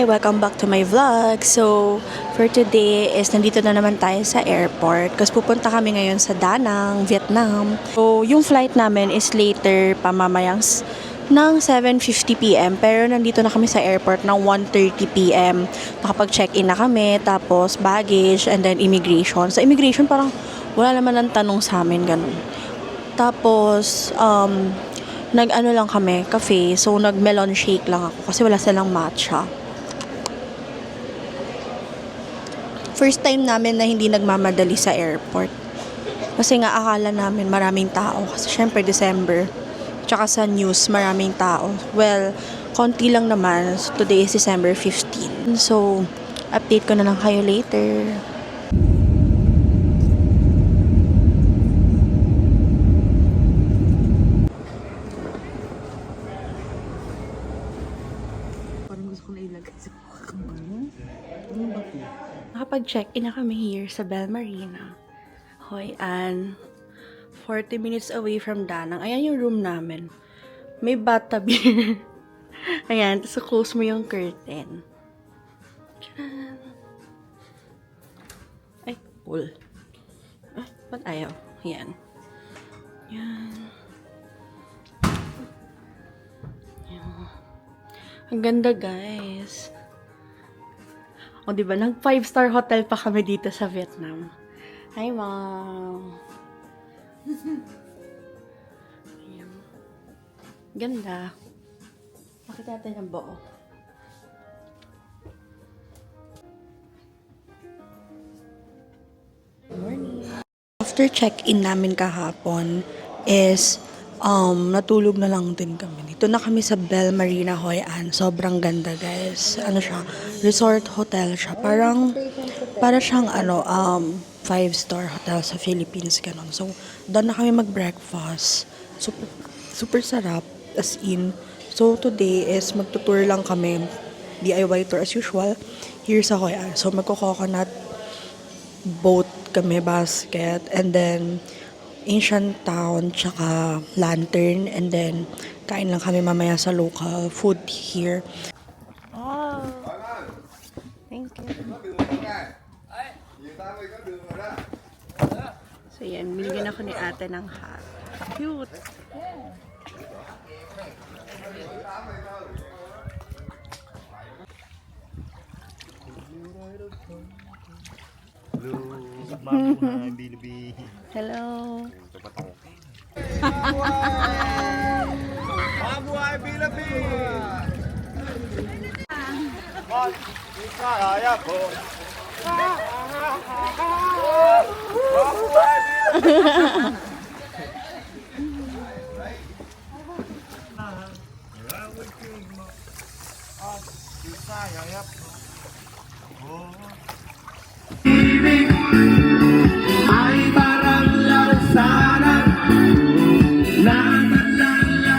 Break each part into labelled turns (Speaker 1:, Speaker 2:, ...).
Speaker 1: Hi! Welcome back to my vlog. So, for today is nandito na naman tayo sa airport kasi pupunta kami ngayon sa Da Nang, Vietnam. So, yung flight namin is later pamamayang ng 7:50 p.m. Pero nandito na kami sa airport ng 1:30 p.m. Nakapag-check-in na kami, tapos baggage, and then immigration. Sa immigration parang wala naman ang tanong sa amin, ganun. Tapos, nag-ano lang kami, cafe. So, nag-melon shake lang ako kasi wala silang matcha. First time namin na hindi nagmamadali sa airport. Kasi nga akala namin maraming tao. Kasi syempre December. Tsaka sa news maraming tao. Well, konti lang naman. So, today is December 15. So, update ko na lang kayo later. Parang gusto ko na ilagay sa nakapag-check-in na kami here sa Bell Marina. Hoi An. 40 minutes away from Da Nang. Ayan yung room namin. May bathtub here. Ayan, tapos close mo yung curtain. Tcharan! Ay, pull. Ah, ba't ayaw? Ayan. Ayan. Ayan. Ang ganda, guys. O, diba? Nag 5-star hotel pa kami dito sa Vietnam. Hi, Mom! Ayan. Ganda. Makita natin ang buo. Morning! After check-in namin kahapon is natulog na lang din kami. Dito na kami sa Bell Marina Hoi An. Sobrang ganda, guys. Ano siya? Resort hotel siya. Para siyang 5-star hotel sa Philippines, ganun. So, doon na kami mag-breakfast. Super sarap, as in. So, today is magtutour lang kami. DIY tour as usual. Here sa Hoi An. So, magko-coconut boat kami, basket. And then, ancient town, tsaka lantern. And then, kain lang kami mamaya sa local food here. Oh! Thank you. So, yan. Binigyan ako ni ate ng hat. Cute! Hello!
Speaker 2: Mabuhay Philippines! Kaya po. Mabuhay Philippines!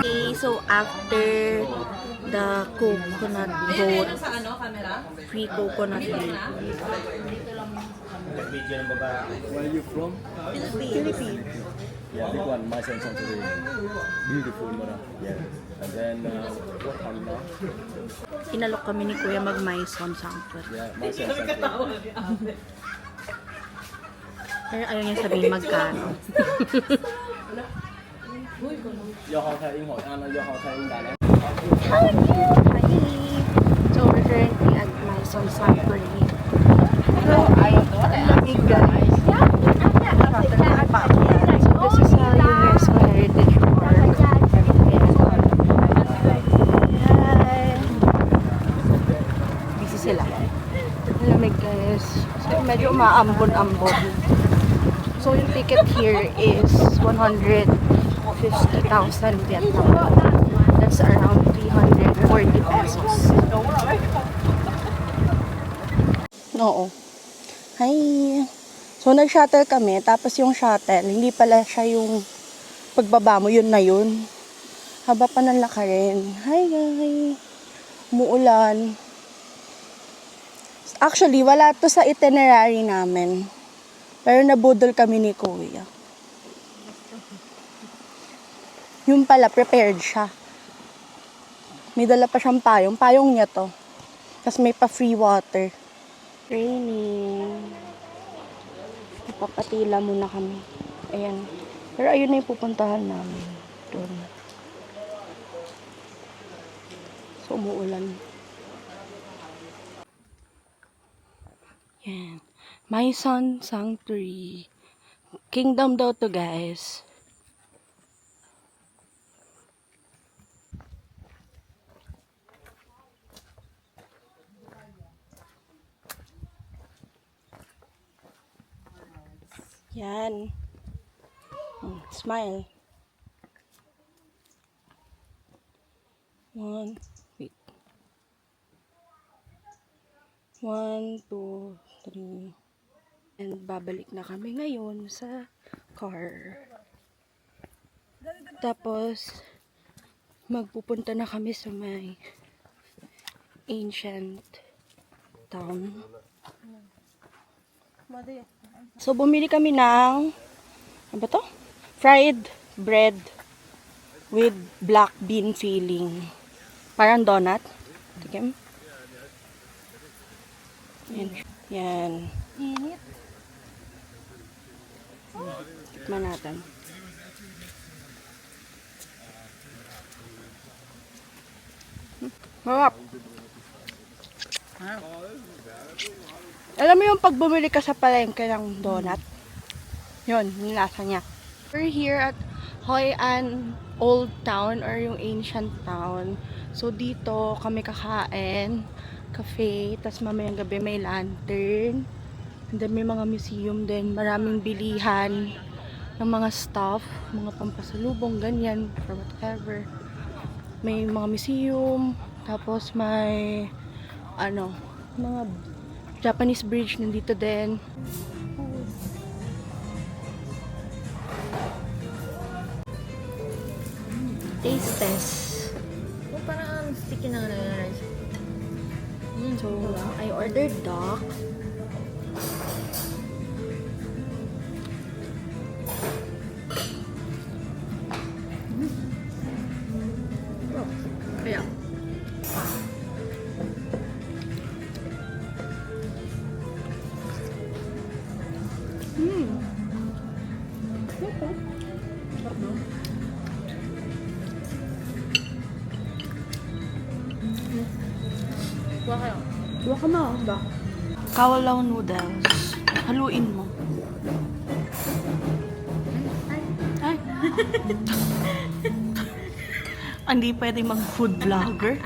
Speaker 1: Okay, so after the coconut boat, free coconut milk.
Speaker 3: Where are you from?
Speaker 1: Philippines.
Speaker 3: Yeah, big one. My son today. Beautiful, Mara. Yeah. And then, what time now?
Speaker 1: Inalok kami ni Kuya mag-Maison Sanctuary.
Speaker 3: Yeah, my son today.
Speaker 1: Pero ayaw niya sabihin magkano.
Speaker 3: Do họ thấy Hội An là do họ thấy Đà Nẵng.
Speaker 1: Hi! So we're currently at Maison Sanctuary. Hello, lamig, guys. So this is a UNESCO Heritage Park. Hi! Busy sila. Lamig, guys. So medyo umaambon-ambon. So yung ticket here is 150,000 Vietnam. That's around 340 pesos. Oo. Hi! So nag-shuttle kami, tapos yung shuttle, hindi pala siya yung pagbaba mo, yun na yun. Haba pa ng lakarin. Hi guys! Umuulan. Actually, wala to sa itinerary namin. Pero nabudol kami ni Kuya. Yung pala, prepared siya. May dala pa siyang payong. Payong niya to. Tapos may pa free water. Raining. Napapatila muna kami. Ayan. Pero ayun na yung pupuntahan namin. Doon. So, umuulan. Yan. My Son Sanctuary. Kingdom daw to, guys. Yan. Smile. Wait. 1, 2, 3. And babalik na kami ngayon sa car. Tapos, magpupunta na kami sa may ancient town. So, bumili kami ng ano ba to? Fried bread with black bean filling. Parang donut. Tikim. Yan. Yan.
Speaker 4: Init.
Speaker 1: Tikman natin. Marap. Alam mo yung pag bumili ka sa palengke ng donut? Yun, yung lasa niya. We're here at Hoi An Old Town or yung ancient town. So dito kami kakain, cafe, tas mamayang gabi may lantern. And then may mga museum din, maraming bilihan ng mga stuff, mga pampasalubong, ganyan, or whatever. May mga museum, tapos may ano, mga Japanese bridge nandito din. Taste test.
Speaker 4: Oh, parang sticky na rice.
Speaker 1: So, I ordered duck.
Speaker 4: Kaya. Kuha kayo.
Speaker 1: Buwa ka na, ba? Kawalaw noodles. Haluin mo. Ay. Hindi pwede mag-food vlogger.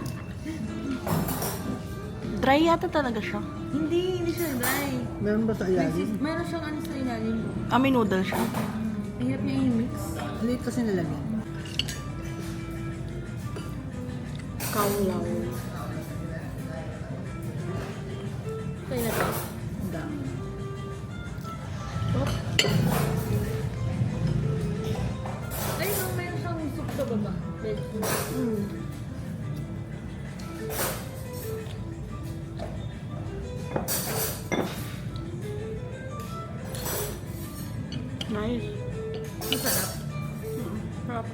Speaker 1: Dry yata talaga siya.
Speaker 4: Hindi siya dry.
Speaker 5: Meron ba sa ilalim?
Speaker 4: Meron siyang ano sa ilalim.
Speaker 1: May noodle siya.
Speaker 4: Ang hirap niya i-mix.
Speaker 5: Late kasi nilagyan.
Speaker 1: Kawalaw.
Speaker 4: Kaya na to.
Speaker 5: Ang dami.
Speaker 4: Ay, no, meron siyang soup sa baba. Veg soup.
Speaker 1: Nice.
Speaker 4: Masarap.
Speaker 1: Sarap.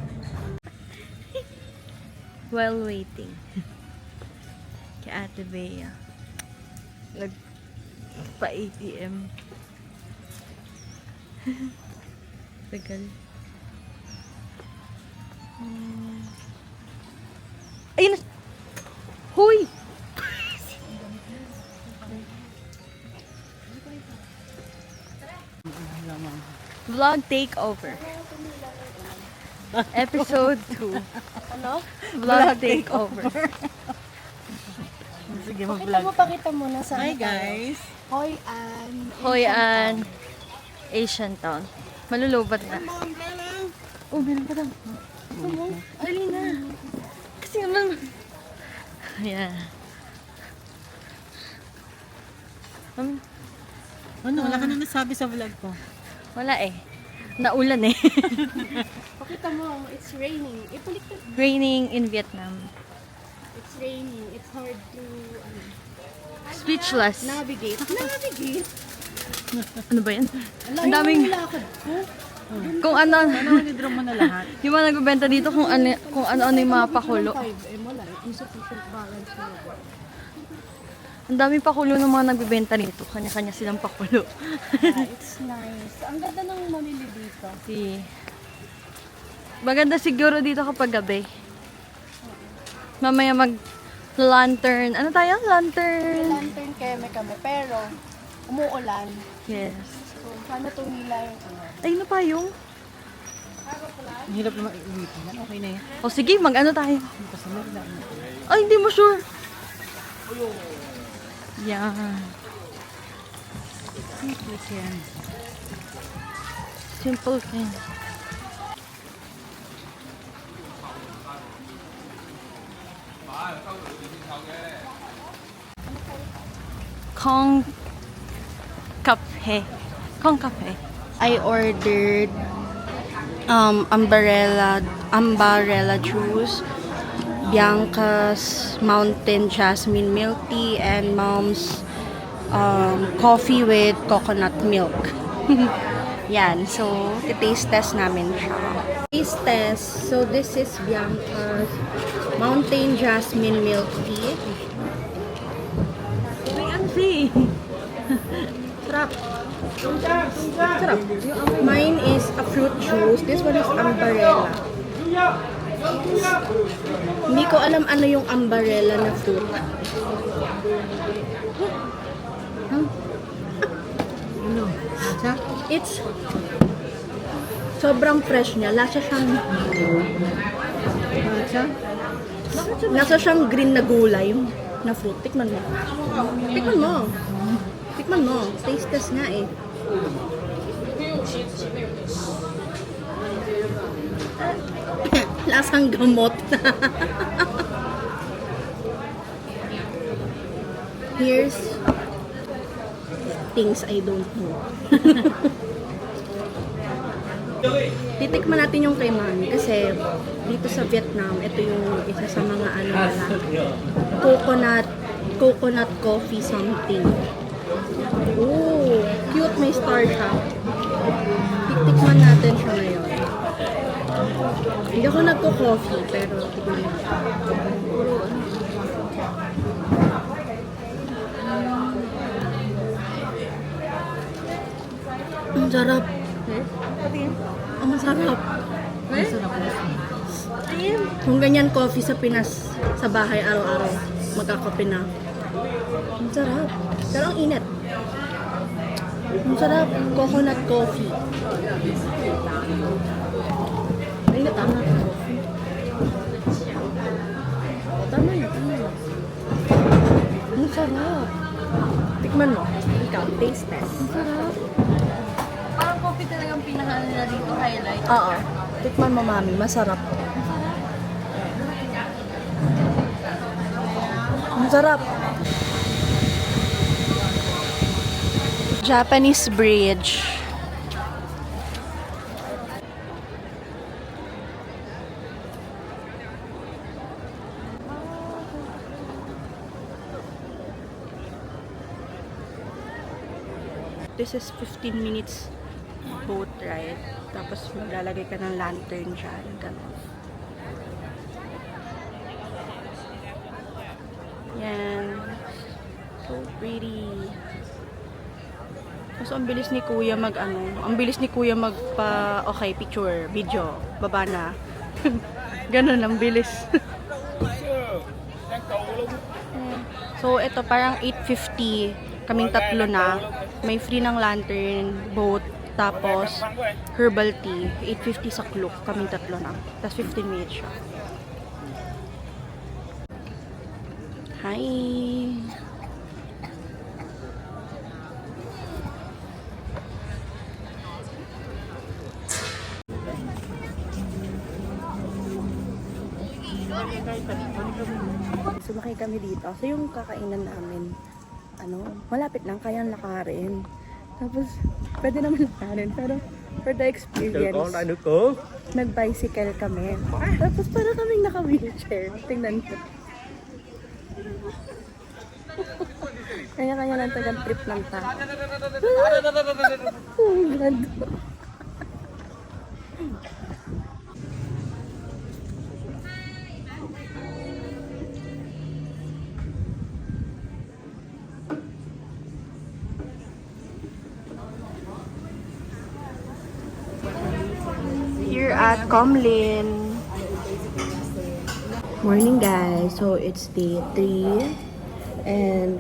Speaker 4: While waiting. Kay Ate Bea. Nagpa-ATM. Tagal.
Speaker 1: Ayun na! Huy!
Speaker 4: Vlog takeover. Episode 2.
Speaker 1: Ano?
Speaker 4: Vlog takeover.
Speaker 5: Sige,
Speaker 1: Pakita mo na sa
Speaker 5: Hi guys!
Speaker 1: Hoi An.
Speaker 4: Hoi An Asian Town. Malulubat na. Oh, meron pa daw. Dali na. Kasi naman. Ayan.
Speaker 5: Ano, wala ka na nasabi sa vlog ko.
Speaker 4: Wala eh. Naulan eh.
Speaker 1: Pakita mo, it's raining. Ipaliktad.
Speaker 4: Raining in Vietnam.
Speaker 1: It's raining. It's hard to
Speaker 4: Speechless.
Speaker 1: navigate. Navigate?
Speaker 4: Ano ba yan? Ang daming,
Speaker 1: Lakad ko.
Speaker 4: kung ano,
Speaker 5: Ano, withdraw mo na lahat.
Speaker 4: yung mga nagbebenta dito kung ano yung mga pakulo.
Speaker 1: 5M wala. Insufficient balance na.
Speaker 4: Ang dami pakulo ng mga nagbibenta nito. Kanya-kanya silang pakulo.
Speaker 6: It's nice. Ang ganda ng mamili dito.
Speaker 4: Si... Maganda siguro dito kapag gabi. Mamaya mag-lantern. Ano tayo? Lantern.
Speaker 6: Lantern kami, pero umuulan.
Speaker 4: Yes.
Speaker 6: So, paano tumila yung ano?
Speaker 4: Ay, na pa yung...
Speaker 5: Ang hirap naman iuwitin yan. Okay na yan.
Speaker 4: O sige, mag-ano tayo?
Speaker 5: Pasamar na.
Speaker 4: Ay, hindi mo sure. Yan.
Speaker 5: Simple yan.
Speaker 4: Simple thing. Kong Cafe. Kong Cafe.
Speaker 1: I ordered umbrella juice, Bianca's Mountain Jasmine Milk Tea, and Mom's coffee with coconut milk. Yan, so taste test namin siya. Taste test, so this is Bianca's Mountain Jasmine Milk Tea.
Speaker 4: May ansi.
Speaker 1: Sarap. Sarap. Mine is a fruit juice. This one is umbrella. Hindi ko alam ano yung umbrella na fruit.
Speaker 5: Ano? Lasa?
Speaker 1: It's sobrang fresh niya. Lasa siyang green na gulay na fruit. Tikman mo. Tikman mo. Tikman mo. Taste test nga eh. Lasang gamot. Here's things I don't know. Titikman natin yung kay Mami kasi dito sa Vietnam, ito yung isa sa mga ano nila. Coconut coffee something. Oh, cute, may star siya. Titikman natin siya ngayon. Hindi ako nagko-coffee, pero tikman natin. Ang sarap. Ang masarap.
Speaker 5: Masarap na.
Speaker 1: Kung ganyan coffee sa Pinas, sa bahay araw-araw, magkakape na. Ang sarap. Pero ang init. Ang sarap. Coconut coffee. Mainit tama. Tama yun. Ang sarap. Tikman mo. Ikaw, taste test. Ang sarap.
Speaker 4: Parang coffee talagang pinakaano nila dito, highlight.
Speaker 1: Oo. Tikman mo, Mami. Masarap. Ang sarap. Japanese bridge. This is 15 minutes boat ride. Tapos maglalagay ka ng lantern dyan. Ganun. Yan. So pretty. Tapos ang bilis ni Kuya ang bilis ni Kuya okay, picture, video, baba na. Ganun, ang bilis. So ito parang 8:50, kaming tatlo na. May free ng lantern, boat, tapos herbal tea. 8:50 sa Klook, kaming tatlo na. Tapos 15 minutes siya. Hi! Sumakay kami dito. So yung kakainan namin, malapit lang, kayang lakarin. Tapos, pwede naman lakarin. Pero, for the experience, nag-bicycle kami. Tapos, parang kaming naka-wheelchair. Tingnan ko. Kanya-kanya lang tagang trip ng tao. Oh my God. at Comlin. Morning guys. So it's day 3 and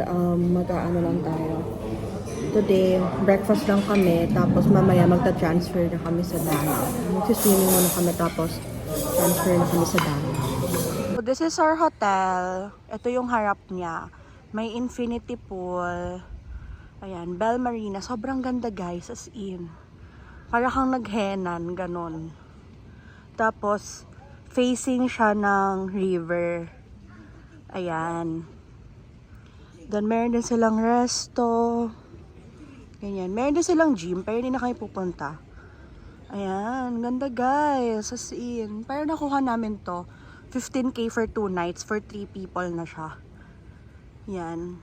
Speaker 1: mag-aano lang tayo. Today, breakfast lang kami tapos mamaya magta-transfer na kami sa Danang. Magsiswimming muna kami tapos transfer na kami sa Danang. So this is our hotel. Ito yung harap niya. May infinity pool. Ayan, Bell Marina. Sobrang ganda guys, as in. Para kang naghenan, ganon. Tapos, facing siya ng river. Ayan. Then, meron din silang resto. Ganyan. Meron din silang gym, pero hindi na kami pupunta. Ayan, ganda guys, as in. Pero nakuha namin to. 15K for 2 nights, for 3 people na siya. Yan.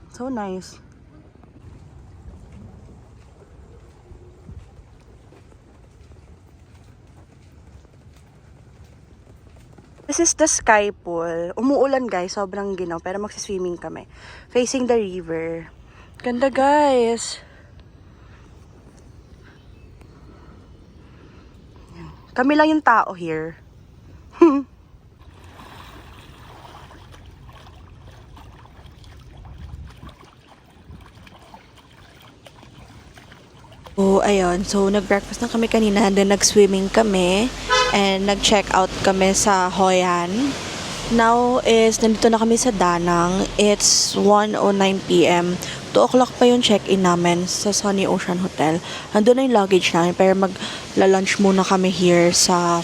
Speaker 1: So nice. This is the sky pool. Umuulan guys, sobrang ginaw, pero magsiswimming kami. Facing the river. Ganda guys. Kami lang yung tao here. So, ayun. So, nag-breakfast na kami kanina. Then, nag-swimming kami. And, nag-check out kami sa Hoi An. Now is, nandito na kami sa Danang. It's 1:09 p.m. 2 o'clock pa yung check-in namin sa Sunny Ocean Hotel. Nandun na yung luggage namin. Pero magla-lunch muna kami here sa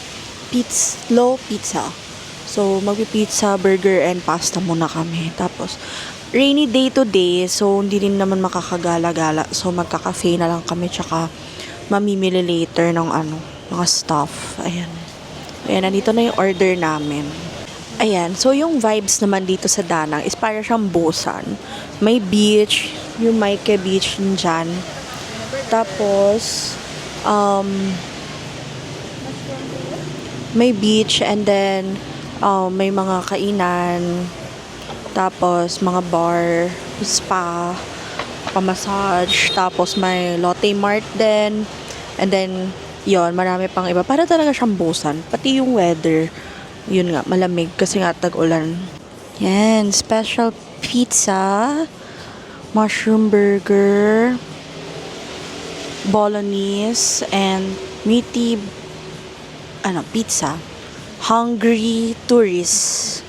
Speaker 1: Low Pizza. So, magpi-pizza, burger, and pasta muna kami. Tapos, rainy day today, so hindi din naman makakagala-gala. So magka-cafe na lang kami, tsaka mamimili later ng mga stuff. Ayan. Ayan, nandito na yung order namin. Ayan, so yung vibes naman dito sa Danang is para siyang Busan. May beach, yung Maike Beach dyan. Tapos, may beach and then may mga kainan. Tapos, mga bar, spa, pa-massage. Tapos, may Lotte Mart din. And then, yon, marami pang iba. Para talaga siyang Busan. Pati yung weather, yun nga, malamig. Kasi nga, tag-ulan. Yan, special pizza. Mushroom burger. Bolognese. And meaty, pizza. Hungry tourists.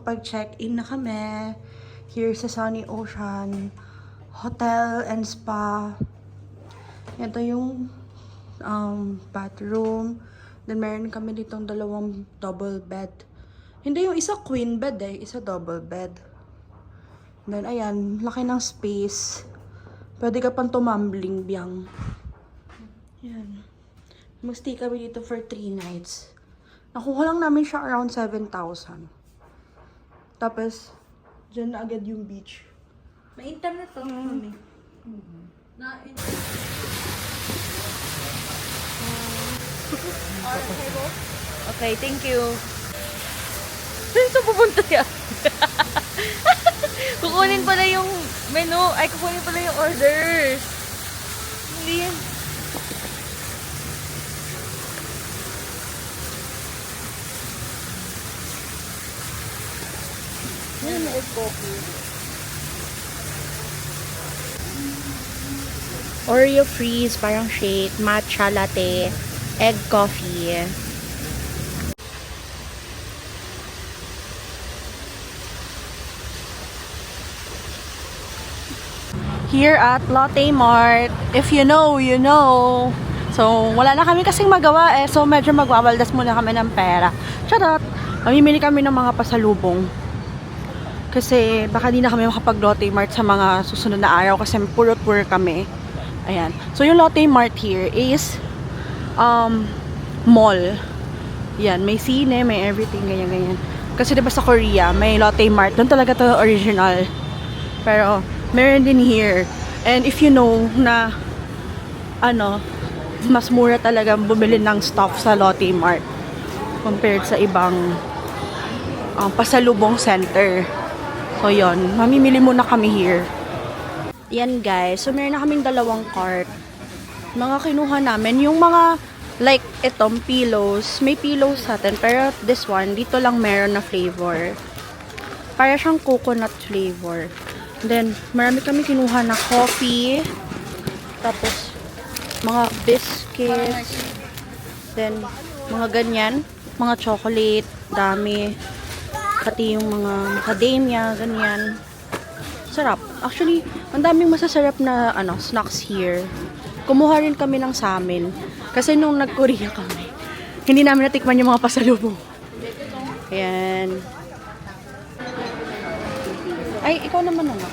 Speaker 1: Kapag check-in na kami here sa Sunny Ocean Hotel and Spa. Ito yung bathroom. Then meron kami ditong 2 double bed. Hindi yung isa queen bed isa double bed. Then ayan, laki ng space. Pwede ka pang tumambling biyang. Yan. Mag-stay kami dito for 3 nights. Nakuha lang namin siya around 7,000. Tapos, dyan na agad yung beach.
Speaker 4: May internet to, mami. Okay, thank you. Saan pupunta yan? Kukunin pala yung menu. Ay, kukunin pala yung orders. Hindi yan.
Speaker 1: Oreo freeze, parang shake, matcha latte, egg coffee. Here at Lotte Mart, if you know, you know. So, wala na kami kasing magawa so medyo magwawaldas muna kami ng pera. Charot! Mamimili kami ng mga pasalubong. Kasi baka di na kami makapag-Lotte Mart sa mga susunod na araw kasi puro tour kami. Ayan. So, yung Lotte Mart here is mall. Yan. May sine, may everything, ganyan-ganyan. Kasi diba sa Korea, may Lotte Mart. Doon talaga to original. Pero, meron din here. And if you know na mas mura talaga bumili ng stuff sa Lotte Mart compared sa ibang pasalubong center. So, yon, mamimili muna kami here. Yan guys, so meron na kaming 2 cart. Mga kinuha namin, yung mga like itong pillows, may pillows sa atin, pero this one, dito lang meron na flavor. Para siyang coconut flavor. Then, marami kami kinuha na coffee, tapos mga biscuits, then mga ganyan, mga chocolate, dami. Pati yung mga macadamia, ganyan. Sarap. Actually, ang daming masasarap na snacks here. Kumuha rin kami ng sa amin. Kasi nung nag-Korea kami, hindi namin natikman yung mga pasalubong. Ayan. Ay, ikaw naman naman.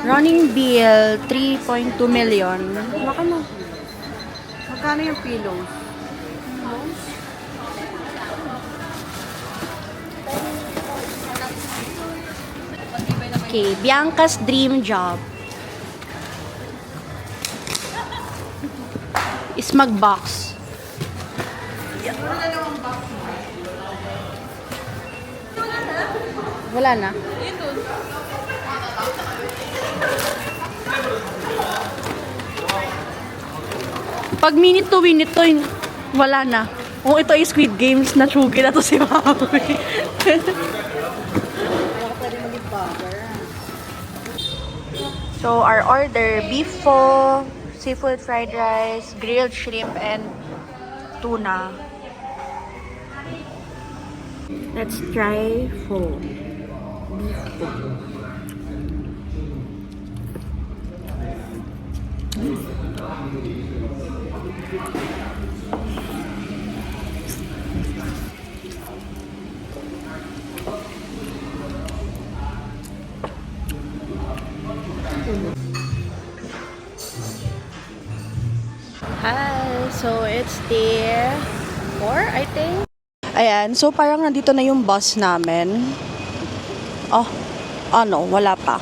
Speaker 1: Running bill, 3.2 million. Magkano yung pillows? Okay, Bianca's dream job is mag-box. Wala na. Pag minute to wala na. Kung ito ay Squid Games, natsugi na to si Mami. So, our order, beef pho, seafood fried rice, grilled shrimp, and tuna. Let's try pho. Beef pho. Hi! So, it's day 4, I think. Ayan. So, parang nandito na yung bus namin. Oh, wala pa.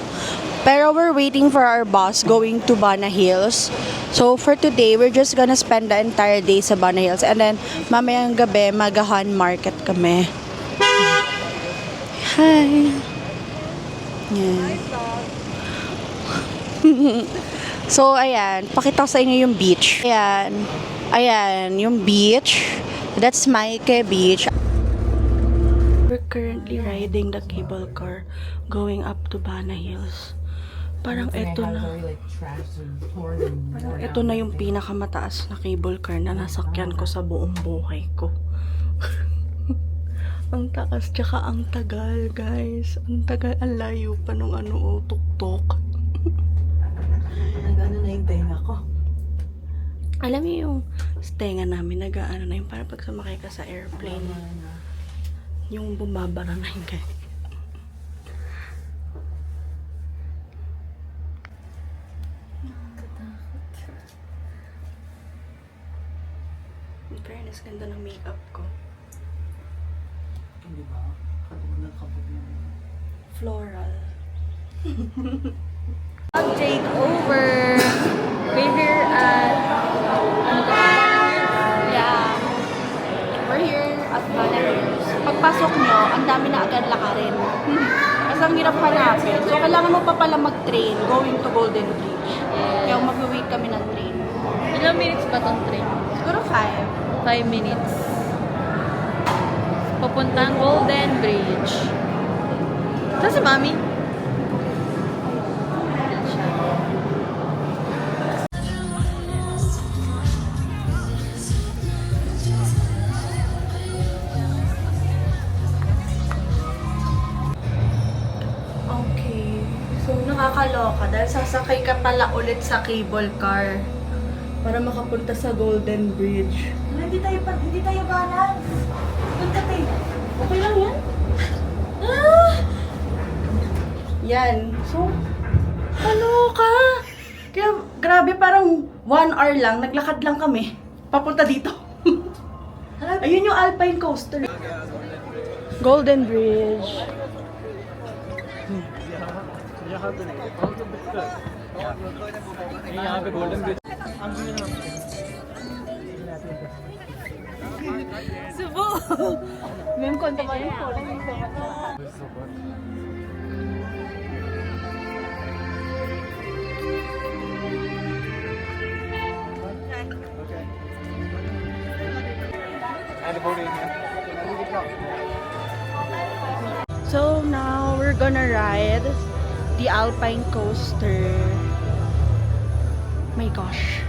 Speaker 1: Pero we're waiting for our bus going to Bana Hills. So, for today, we're just gonna spend the entire day sa Bana Hills. And then, mamayang gabi, magahan market kami. Hi! Yan. So, ayan. Pakita ko sa inyo yung beach. Ayan. Ayan, yung beach. That's Maike Beach. We're currently riding the cable car going up to Bana Hills. Parang ito na. Parang ito na yung pinakamataas na cable car na nasakyan ko sa buong buhay ko. Ang taas, tsaka ang tagal, guys. Ang tagal, ang layo pa nung tuk-tuk.
Speaker 5: Nag-ano na yung tenga ko.
Speaker 1: Alam mo yung tenga namin, nag-ano na yung para pag sumakay ka sa airplane. Yung bumabara na yung guys. In fairness, ganda ng makeup ko.
Speaker 5: Hindi ba? Kapag na.
Speaker 1: Floral.
Speaker 4: Take over. We're here at
Speaker 1: We're here at Bana Hills. Pagpasok nyo, ang dami na agad lakarin. Kasi ang hirap hanapin. So, kailangan mo pa pala mag-train going to Golden Bridge. Kaya mag-wait kami ng train.
Speaker 4: ilang minutes ba tong train?
Speaker 1: Siguro 5.
Speaker 4: 5 minutes. Papuntang Golden Bridge. Saan si Mami? Yan siya.
Speaker 1: Okay. So, nakakaloka dahil sasakay ka pala ulit sa cable car para makapunta sa Golden Bridge.
Speaker 5: Hindi tayo ganan. Punta tayo.
Speaker 1: Okay lang yan? Ah! Yan. So, kaloka. Kaya, grabe, parang 1 hour lang, naglakad lang kami. Papunta dito. Ayun yung Alpine Coaster. Golden Bridge.
Speaker 3: यहाँ पे golden bridge
Speaker 4: Subo!
Speaker 6: Mem ko naman yung kulay nito.
Speaker 2: And the boarding.
Speaker 1: So now we're gonna ride the Alpine Coaster. My gosh.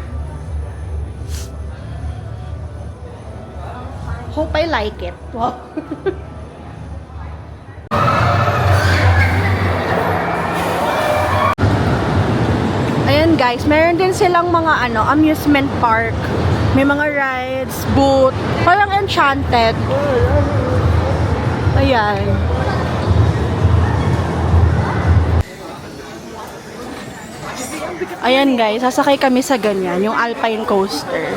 Speaker 1: Hope I like it. Wow. Ayan guys, meron din silang mga amusement park. May mga rides, boat, parang Enchanted. Ayan. Ayan guys, sasakay kami sa ganyan, yung Alpine Coaster.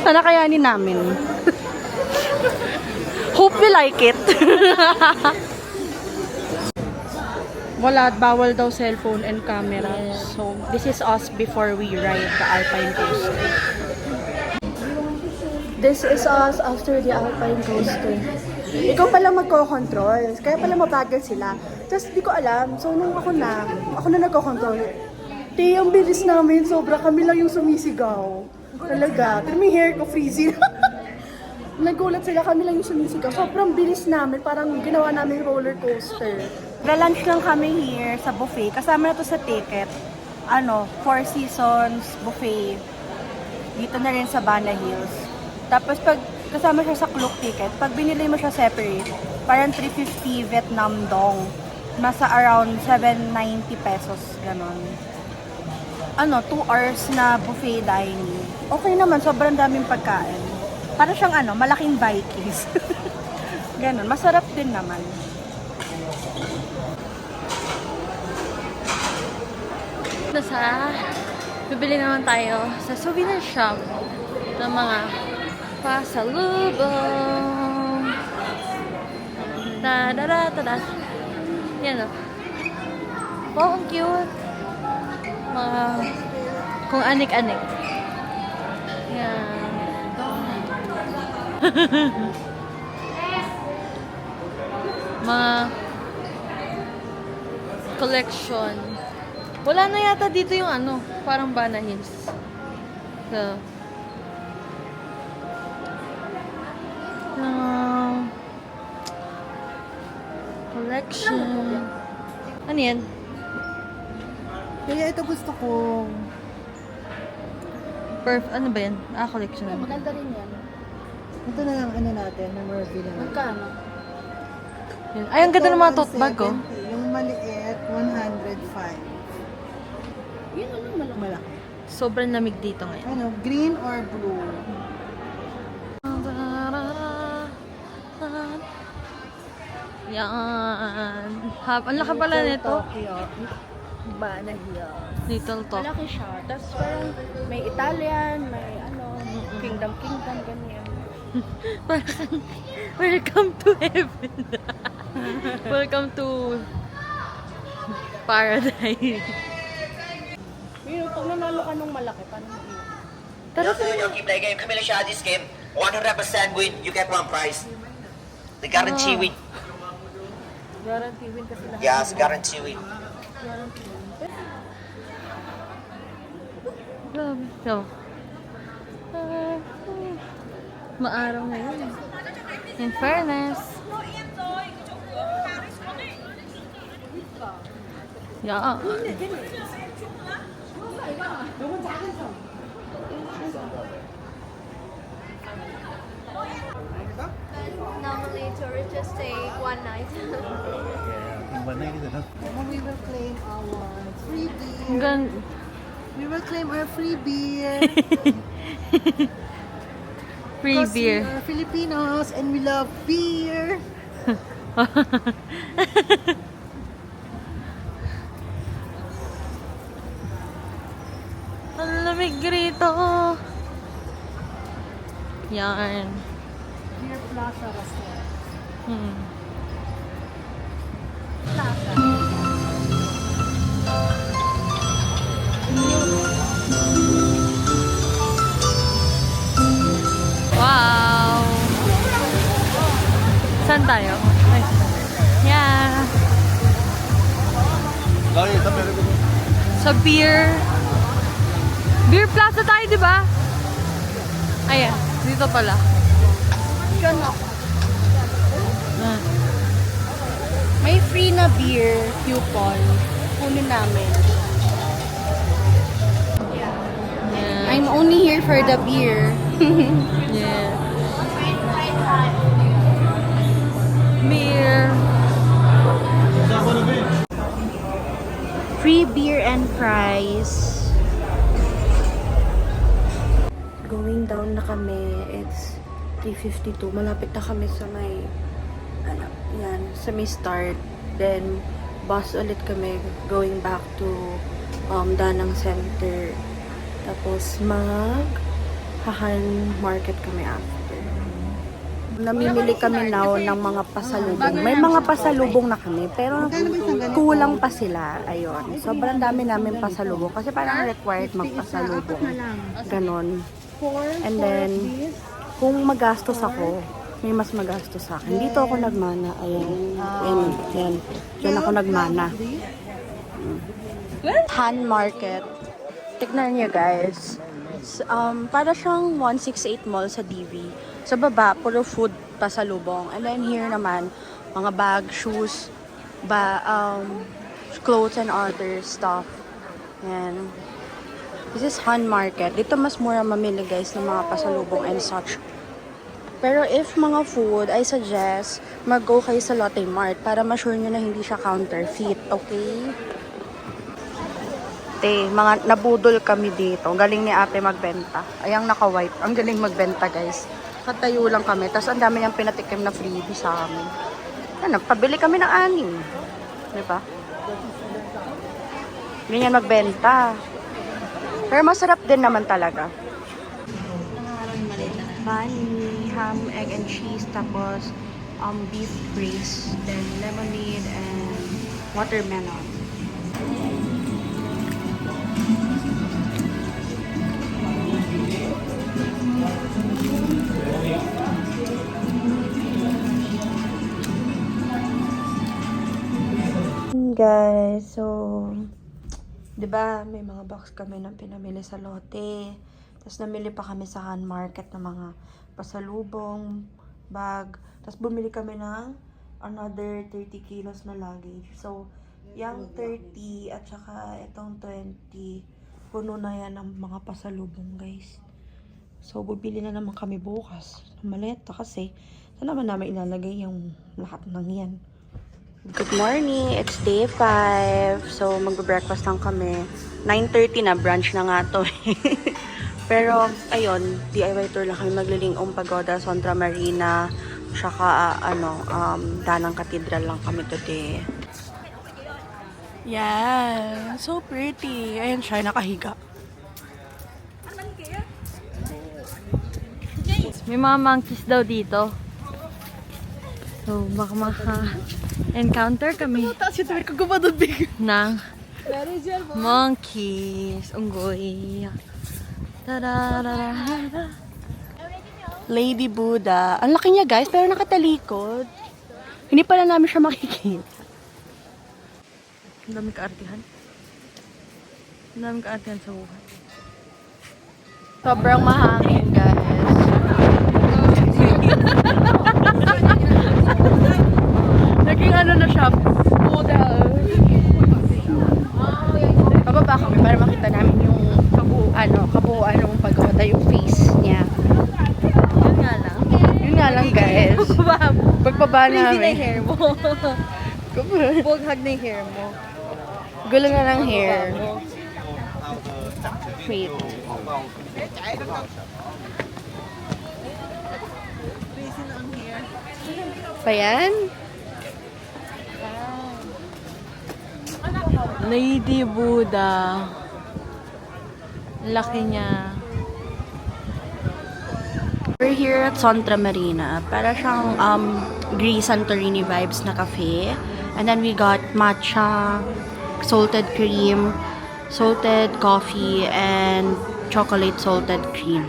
Speaker 1: Sana kayanin namin. Hope we like it. Wala, bawal daw cellphone and camera. So, this is us before we ride the Alpine Coaster. This is us after the Alpine Coaster. Ikaw pala magko-control. Kaya pala mabagal sila. Tapos di ko alam. So, nung ako na nagko-control. Ang bilis namin. Sobra kami lang yung sumisigaw. Talaga. Pero may hair ko freezing. Nagulat sila, kami lang yung sumisigaw. Sobrang bilis namin. Parang ginawa namin roller coaster. Lunch lang kami here sa buffet. Kasama na to sa ticket. Four Seasons buffet. Dito na rin sa Bana Hills. Tapos pag kasama siya sa Klook ticket, pag binili mo siya separate, parang 350 Vietnam dong. Nasa around 790 pesos, ganon. 2 hours na buffet dining. Okay naman, sobrang daming pagkain. Para siyang malaking Vikings. Ganon, masarap din naman.
Speaker 4: Bibili naman tayo sa souvenir shop ng mga pasalubong. Ta-da-da-da-da. Yan o. Wow, ang cute. Mga kung anik-anik. Yan. Mga collection. Wala na yata dito yung parang Bana Hills. So, collection. Ano yan?
Speaker 5: Kaya ito gusto ko.
Speaker 4: Ano ba yan? Collection.
Speaker 6: Maganda rin yan.
Speaker 5: Ito na lang natin, memorabilia.
Speaker 6: Magkano?
Speaker 4: Yan. Ay, ang ganda ng mga tote bag, oh.
Speaker 5: 170. Yung maliit, 105.
Speaker 6: Yun malaki.
Speaker 5: Malaki.
Speaker 4: Sobrang lamig dito ngayon.
Speaker 5: Green or blue?
Speaker 4: Yan. Ang laki pala nito.
Speaker 5: Tokyo.
Speaker 6: Bana Hills.
Speaker 4: Little Talk.
Speaker 6: Malaki siya. Tapos parang may Italian, may Kingdom, ganyan.
Speaker 4: Parang, welcome to heaven. Welcome to paradise.
Speaker 6: Yun, pag nanalo ka nung malaki, paano mo yun?
Speaker 4: Tara,
Speaker 7: You keep playing game. Come in, shot this game. 100% win. You get one prize. The guarantee win.
Speaker 6: Guarantee win kasi lahat.
Speaker 7: Yes, guarantee win.
Speaker 4: grabe. So, maaraw na yun. In fairness. Yeah.
Speaker 8: Normally tourists just stay one night.
Speaker 5: We will claim our free beer.
Speaker 4: Ang gan-
Speaker 5: We will claim our free beer.
Speaker 4: Free
Speaker 5: Because
Speaker 4: beer.
Speaker 5: we are Filipinos and we love beer.
Speaker 4: Ang lamig rito. Yan.
Speaker 5: Beer Plaza Restaurant.
Speaker 4: Hmm. tayo. Nice. Yeah.
Speaker 2: Lagi, tapi ko.
Speaker 4: Sa Beer Plaza tayo, di ba? Ayan, dito pala.
Speaker 6: Diyan ako.
Speaker 4: Ah.
Speaker 6: May free na beer coupon. Kunin namin.
Speaker 4: Yeah.
Speaker 6: I'm only here for the beer.
Speaker 4: Yeah. Beer.
Speaker 6: Free beer and fries.
Speaker 1: Going down na kami. It's 3:52. Malapit na kami sa may sa may start. Then bus ulit kami going back to Danang Center. Tapos Hahan Market kami after. Namimili kami now ng mga pasalubong. May mga pasalubong na kami, pero kulang pa sila. Ayun. Sobrang dami namin pasalubong kasi parang required magpasalubong. Ganon. And then, kung magastos ako, may mas magastos sa akin. Dito ako nagmana. Ayan. Ayan. Diyan ako nagmana. Han Market. Tignan niyo guys. Para siyang 168 Mall sa DV. Sa baba, puro food pasalubong. And then here naman, mga bag, shoes, clothes and other stuff. Ayan. This is Han Market. Dito mas mura mamili guys ng mga pasalubong and such. Pero if mga food, I suggest mag-go kayo sa Lotte Mart para ma-sure nyo na hindi siya counterfeit. Okay? Mga nabudol kami dito. Galing ni ate magbenta. Ayang naka-white. Ang galing magbenta guys. Katayo lang kami. Tapos ang dami niyang pinatikim na freebie sa amin. Ano, pabili kami ng 6. Diba? Ganyan magbenta. Pero masarap din naman talaga. Bani, ham, egg and cheese, tapos beef brace, then lemonade and watermelon. Guys, so 'di ba, may mga box kami na pinamili sa Lotte. Tapos namili pa kami sa Han Market ng mga pasalubong, bag. Tapos bumili kami ng another 30 kilos na luggage. So, yung 30 at saka itong 20, puno na yan ng mga pasalubong, guys. So, bubili na naman kami bukas ng maleta kasi saan naman namin ilalagay yung lahat ng yan. Good morning! It's day 5. So, magbe-breakfast lang kami. 9:30 na, brunch na nga to. Pero, ayun, DIY tour lang kami. Maglilingong Pagoda, Santa Marina, saka, Danang Cathedral lang kami today. Yeah! So pretty! Ayan siya, nakahiga.
Speaker 4: May mga monkeys daw dito. So, baka maka-encounter kami ng monkeys. Unggoy. Tararara.
Speaker 1: Lady Buddha. Ang laki niya, guys, pero nakatalikod. Hindi pala namin siya makikita.
Speaker 4: Ang dami kaartihan. Ang dami kaartihan sa buhay.
Speaker 6: Sobrang mahangin, guys.
Speaker 4: Naging ano na siya, model.
Speaker 6: Pababa kami para makita namin yung kabuuan ng pagoda, yung face niya.
Speaker 4: Yun nga lang.
Speaker 6: Yun nga lang, guys. Pagbaba
Speaker 4: Crazy na yung
Speaker 6: namin.
Speaker 4: hair mo. Bughag na yung hair mo.
Speaker 6: Gulo na ng hair. Wait. Pa yan?
Speaker 4: Lady Buddha. Laki niya.
Speaker 1: We're here at Santa Marina. Para siyang Greece Santorini vibes na cafe. And then we got matcha, salted cream, salted coffee, and chocolate salted cream.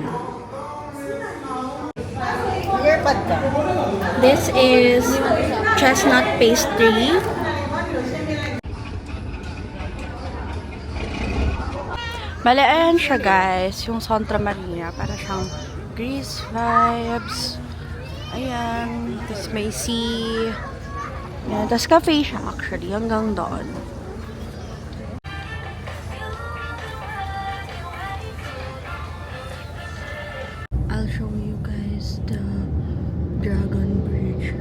Speaker 6: This is chestnut pastry.
Speaker 1: Bale, ayan siya guys, yung Santa Maria. Para siyang Greece vibes. Ayan. Tapos may sea. Ayan. Tapos cafe siya actually, hanggang doon. I'll show you guys the Dragon Bridge.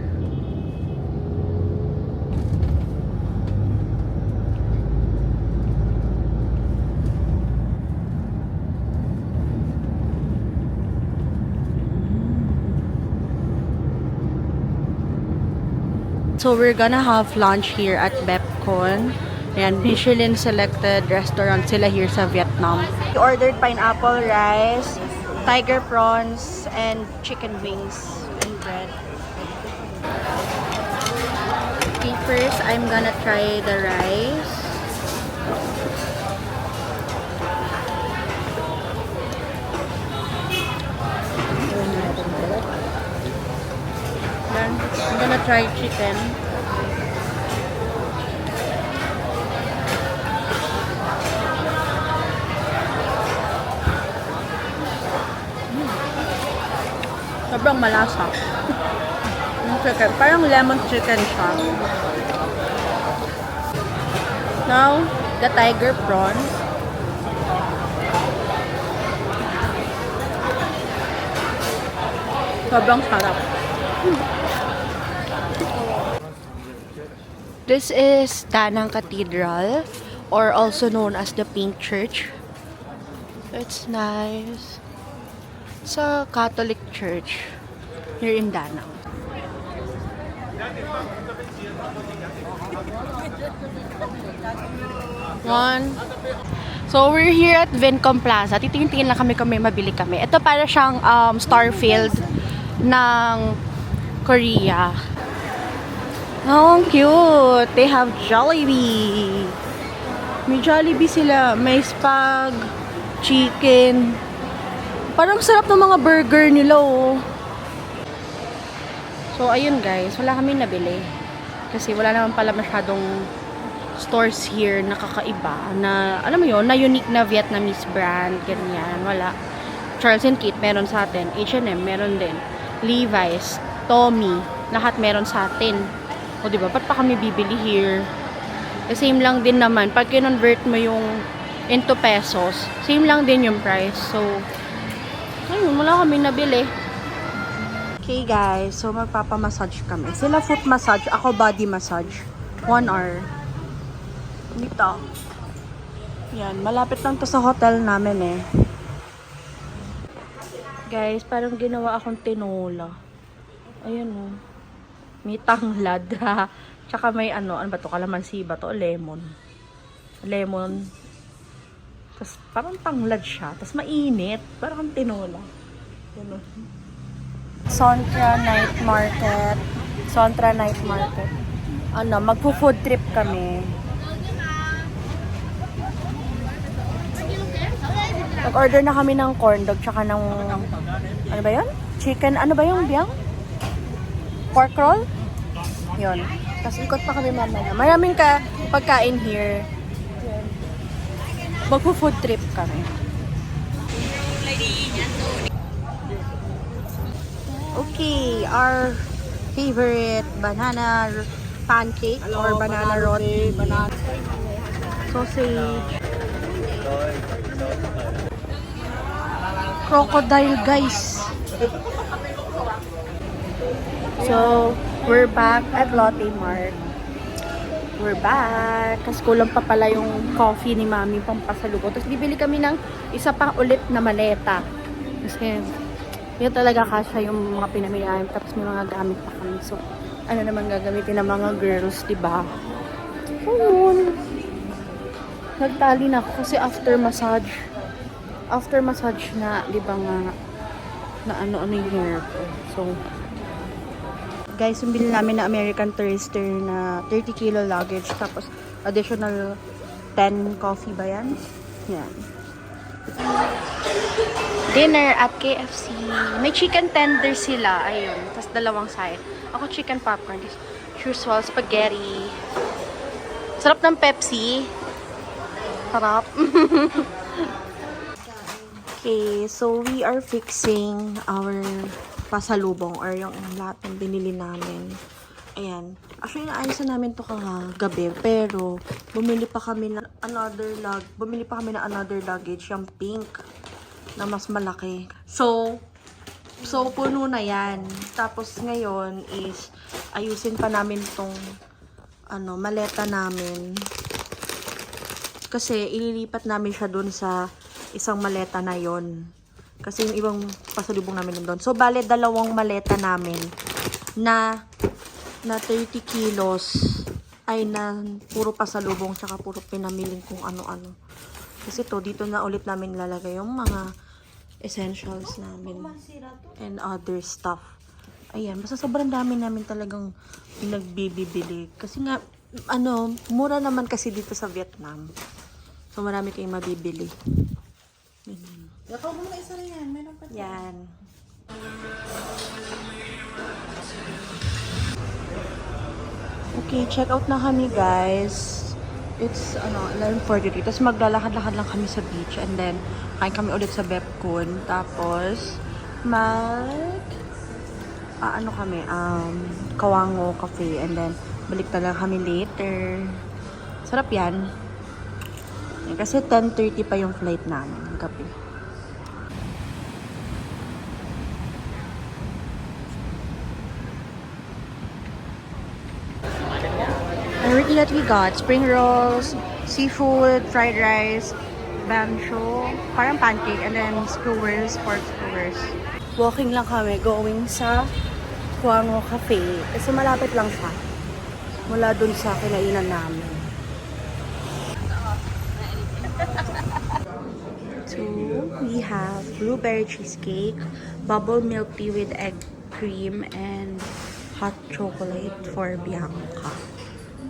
Speaker 1: So we're gonna have lunch here at Bepcon. Ayan, Michelin selected restaurant sila here sa Vietnam. We ordered pineapple rice, tiger prawns, and chicken wings and bread. Okay, first I'm gonna try the rice. Then I'm gonna try chicken. Sobrang malasa. Yung chicken, parang lemon chicken siya. Now, the tiger prawns. Sobrang sarap. This is Danang Cathedral, or also known as the Pink Church. It's nice. It's a Catholic church here in Danang. So we're here at Vincom Plaza. Titingin-tingin lang kami kung may mabili kami. Ito para siyang Starfield ng Korea. Oh, cute! They have Jollibee. May Jollibee sila. May spag, chicken. Parang sarap ng mga burger nila, oh. So, ayun guys. Wala kami nabili. Kasi wala naman pala masyadong stores here na kakaiba. Na, alam mo yun, na unique na Vietnamese brand. Ganyan. Wala. Charles & Keith, meron sa atin. H&M, meron din. Levi's, Tommy, lahat meron sa atin. O, diba? Ba't pa kami bibili here? The same lang din naman. Pag kinonvert mo yung into pesos, same lang din yung price. So, ayun, wala kami nabili. Okay guys, so magpapamassage kami. Sila foot massage, ako body massage. 1 hour. Dito. Yan, malapit lang to sa hotel namin eh. Guys, parang ginawa akong tinola. Ayun oh. May tanglad. Tsaka may ano ba to? Kalamansi ba to? Lemon. Lemon. Tapos parang tanglad siya. Tapos mainit. Parang tinola. Ano? Sontra Night Market. Sontra Night Market. Ano, magpo-food trip kami. Nag-order na kami ng corn dog tsaka ng ano ba 'yon? Chicken, ano ba yung biyang? Pork roll? 'Yon. Tapos ikot pa kami mamaya. Maraming pagkain here. Magpo-food trip kami. Okay, our favorite banana pancake or banana roti. Sausage. Crocodile, guys. So, we're back at Lotte Mart. We're back. Kasi kulang pa pala yung coffee ni Mami pang pasalubong. Tapos bibili kami ng isa pang ulit na maleta. Kasi yun talaga kasya yung mga pinamili namin. Tapos may mga gamit pa kami. So, ano naman gagamitin ng mga girls, diba? So, yun. Nagtali na ako kasi after massage na, diba nga, na ano-ano yung hair ko. So, guys, yung bilhin namin na American Tourister na 30 kilo luggage. Tapos, additional 10 coffee ba yan? Yan. Dinner at KFC. May chicken tender sila. Ayun. Tapos, dalawang side.
Speaker 6: Ako chicken popcorn. This usual spaghetti. Sarap ng Pepsi. Sarap.
Speaker 1: Okay, so we are fixing our pasalubong or yung lahat ng binili namin. Ayan. Actually, naayos na namin to kagabi, pero bumili pa kami ng another luggage, yung pink na mas malaki. So puno na yan. Tapos ngayon is ayusin pa namin tong maleta namin. Kasi ililipat namin siya dun sa isang maleta na yon. Kasi yung ibang pasalubong namin doon. So, bale, 2 maleta namin na 30 kilos ay na puro pasalubong tsaka puro pinamiling kung ano-ano. Kasi dito na ulit namin lalagay yung mga essentials namin and other stuff. Ayan, basta sobrang dami namin talagang pinagbibili. Kasi nga, mura naman kasi dito sa Vietnam. So, marami kayong mabibili.
Speaker 5: Baka mo na isa rin yan. Meron pa.
Speaker 1: Yan. Okay, check out na kami, guys. It's 11:43. Tapos maglalakad-lakad lang kami sa beach and then kain kami ulit sa Bepcon. Tapos Kawango Cafe and then balik na lang kami later. Sarap yan. Kasi 10:30 pa yung flight namin gabi. Everything that we got, spring rolls, seafood, fried rice, bancho, parang pancake, and then skewers, pork skewers. Walking lang kami, going sa Kawango Cafe. Kasi malapit lang siya. Mula dun sa kinainan namin. So, we have blueberry cheesecake, bubble milk tea with egg cream, and hot chocolate for Bianca.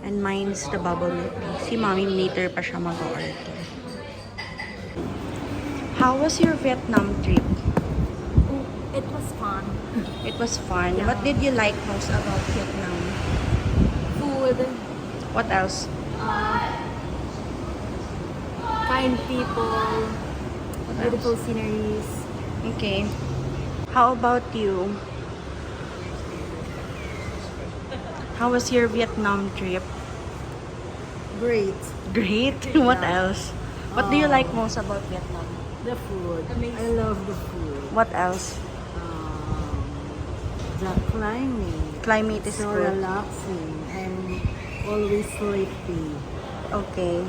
Speaker 1: And mine's the bubble milk tea. Si Mommy later pa siya mag-order. How was your Vietnam trip?
Speaker 6: It was fun.
Speaker 1: It was fun. Yeah. What did you like most about Vietnam?
Speaker 6: Food.
Speaker 1: What else?
Speaker 6: Kind people. Beautiful sceneries.
Speaker 1: Okay. How about you? How was your Vietnam trip?
Speaker 5: Great.
Speaker 1: Great. What else? What do you like most about Vietnam?
Speaker 5: The food. I love the food.
Speaker 1: What else?
Speaker 5: The climate.
Speaker 1: Climate is
Speaker 5: So
Speaker 1: good.
Speaker 5: relaxing and always sleepy.
Speaker 1: Okay.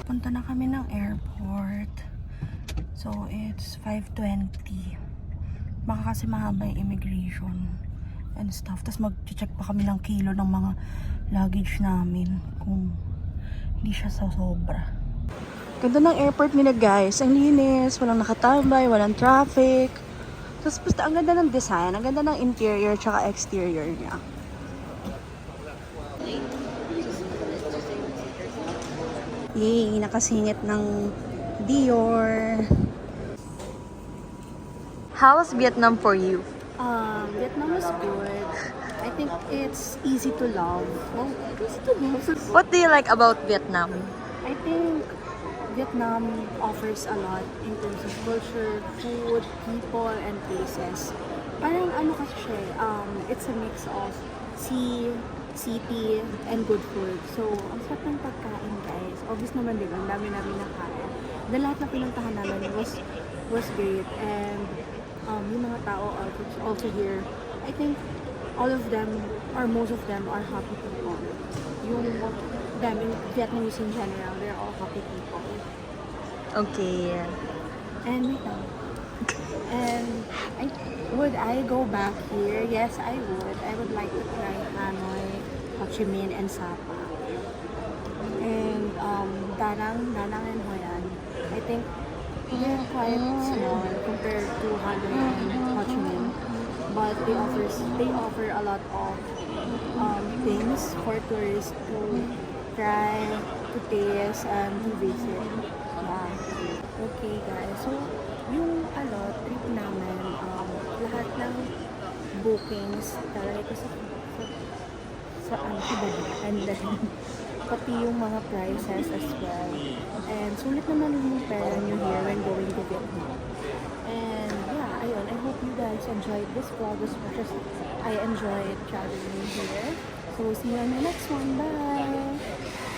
Speaker 1: Punta na kami ng airport. So, it's 5:20. Baka kasi mahaba yung immigration and stuff. Tapos mag-check pa kami ng kilo ng mga luggage namin kung hindi siya sa sobra. Ganda ng airport nila, guys. Ang linis, walang nakatambay, walang traffic. Tapos basta ang ganda ng design, ang ganda ng interior tsaka exterior niya. Yay, nakasingit ng Dior. How was Vietnam for you?
Speaker 6: Vietnam is good. I think it's easy to love. Well, easy to love.
Speaker 1: What do you like about Vietnam?
Speaker 6: I think Vietnam offers a lot in terms of culture, food, people, and places. Parang ano kasi siya, it's a mix of sea, city, and good food. So, ang sarap ng pagkain, guys. Obvious naman din, ang dami namin nakain. Na lahat na pinuntahan namin was great. And yung mga tao also here, I think all of them, or most of them, are happy people. Yung Vietnamese in general, they're all happy people.
Speaker 1: Okay.
Speaker 6: And wait lang. And would I go back here? Yes, I would. I would like to try Hanoi, Ho Chi Minh, and Sapa. And Danang and Hoi An. I think they're quite small compared to Hanoi and Ho Chi Minh. But they offer a lot of things for tourists to try, to taste, and to visit. Yeah. Okay, guys. So, yung trip namin, lahat ng bookings talaga ko sa ano sa baba. And then, pati yung mga prices as well. And sulit naman yung pera nyo here when going to Vietnam. And yeah, ayun, I hope you guys enjoyed this vlog as much as I enjoyed traveling here. So see you on the next one. Bye!